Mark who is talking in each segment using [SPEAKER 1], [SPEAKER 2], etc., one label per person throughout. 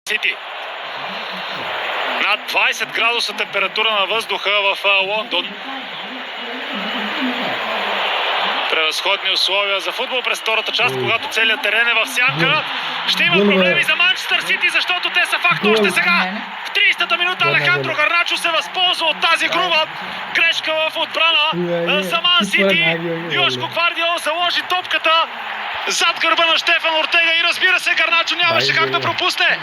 [SPEAKER 1] Сити. Над 20 градуса температура на въздуха в Лондон. Превъзходни условия за футбол през втората част, когато целият терен е в сянка. Ще има проблеми за Манчестър Сити, защото те са факт още сега. В 30-та минута Алехандро Гарначо се възползва от тази груба грешка в отбрана за Ман Сити. Йошко Гвардиола заложи топката зад гърба на Штефан Ортега и разбира се, Гарначо нямаше как да пропусне.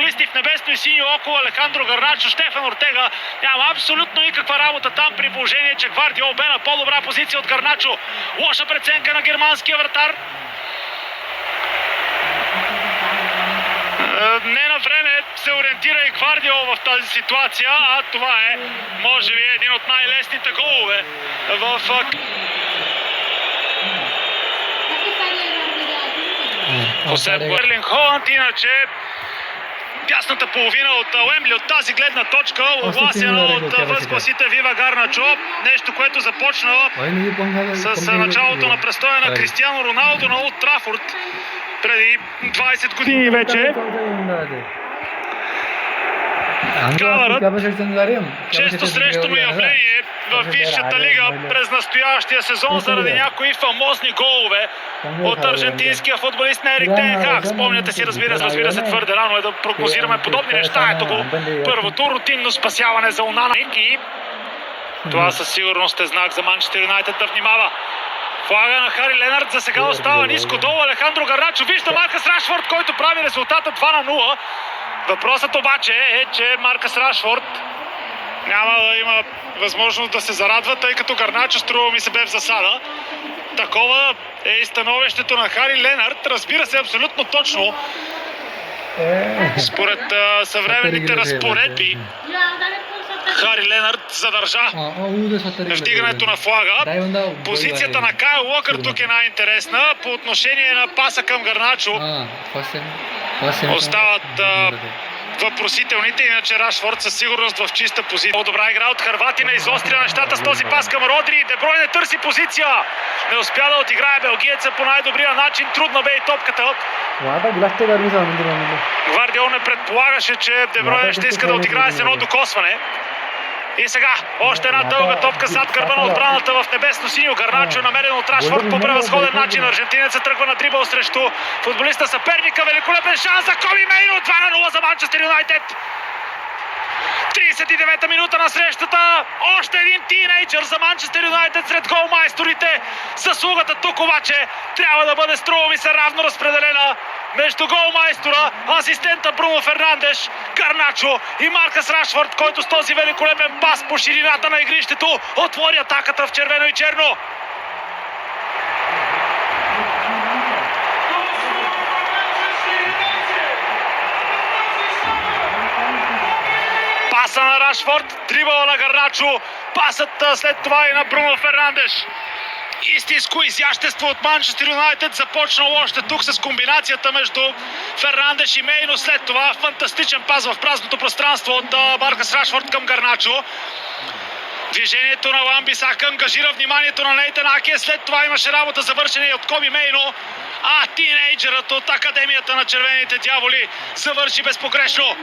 [SPEAKER 1] Листи в небесно и синьо около Алехандро Гарначо, Штефан Ортега няма абсолютно никаква работа там, при положение, че Гвардиол бе на по-добра позиция от Гарначо. Лоша преценка на германския вратар. Не на време се ориентира и Гвардиол в тази ситуация, а това е, може би, един от най-лесните голове в... Ерлинг Холанд, иначе дясната половина от Уембли от тази гледна точка огласена от възгласите Вива Гарначо. Нещо, което започна с началото на престоя на Кристиано Роналдо на Олд Трафорд преди 20 години вече. Калърът, често срещано явление в висшата лига през настоящия сезон заради някои фамозни голове от аржентинския футболист на Ерик Тен Хаг. Спомняте си, разбира се, твърде рано е да прогнозираме подобни неща. Ето го първото рутинно спасяване за Онана и това със сигурност е знак за Манчестър Юнайтед да внимава. Флага на Хари Ленард за сега остава ниско долу. Алехандро Гарначо вижда Маркъс Рашфорд, който прави резултата 2-0. Въпросът обаче е, че Маркъс Рашфорд няма да има възможност да се зарадва, тъй като Гарначо, струва ми се, бе в засада. Такова е и становището на Хари Ленард. Разбира се, абсолютно точно. Според съвременните разпоредби, Хари Ленард задържа вдигането на флага. Позицията на Кайл Уокър тук е най-интересна. По отношение на паса към Гарначо остават въпросителните, иначе Рашфорд със сигурност в чиста позиция. Добра игра от Хърватина, изостря нещата с този пас към Родри. Де Бройне търси позиция. Не успя да отиграе белгиеца по най-добрия начин. Трудна бе и топката. Гвардиол не предполагаше, че Де Бройне ще иска да отиграе с едно докосване. И сега още една дълга топка зад гърба на отбраната в небесно-синьо. Гарначо намерен от Рашфорд по превъзходен начин. Аржентинецът тръгва на дрибъл срещу футболиста съперника. Великолепен шанс за Коби Мейно. 2-0 за Манчестър Юнайтед. 39-та минута на срещата. Още един тинейджър за Манчестър Юнайтед сред голмайсторите. Заслугата тук обаче трябва да бъде, струва ми се, равно разпределена между голмайстора, асистента Бруно Фернандеш, Гарначо и Маркъс Рашфорд, който с този великолепен пас по ширината на игрището отвори атаката в червено и черно. Паса на Рашфорд, дрибъла на Гарначо, пасът след това и на Бруно Фернандеш. Истинско изящество от Манчестър Юнайтед, започнало още тук с комбинацията между Фернандеш и Мейно. След това фантастичен пас в празното пространство от Маркъс Рашфорд към Гарначо. Движението на Wan-Bissaka ангажира вниманието на Нейтан Аке. След това имаше работа завършена и от Коби Мейно. А тинейджерът от Академията на Червените дяволи завърши безпогрешно.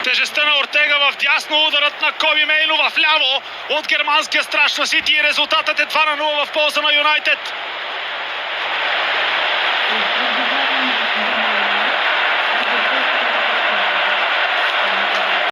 [SPEAKER 1] Тежестта на Ортега в дясно, ударът на Коби Мейно в ляво от германския страж на Сити и резултатът е 2-0 в полза на Юнайтед.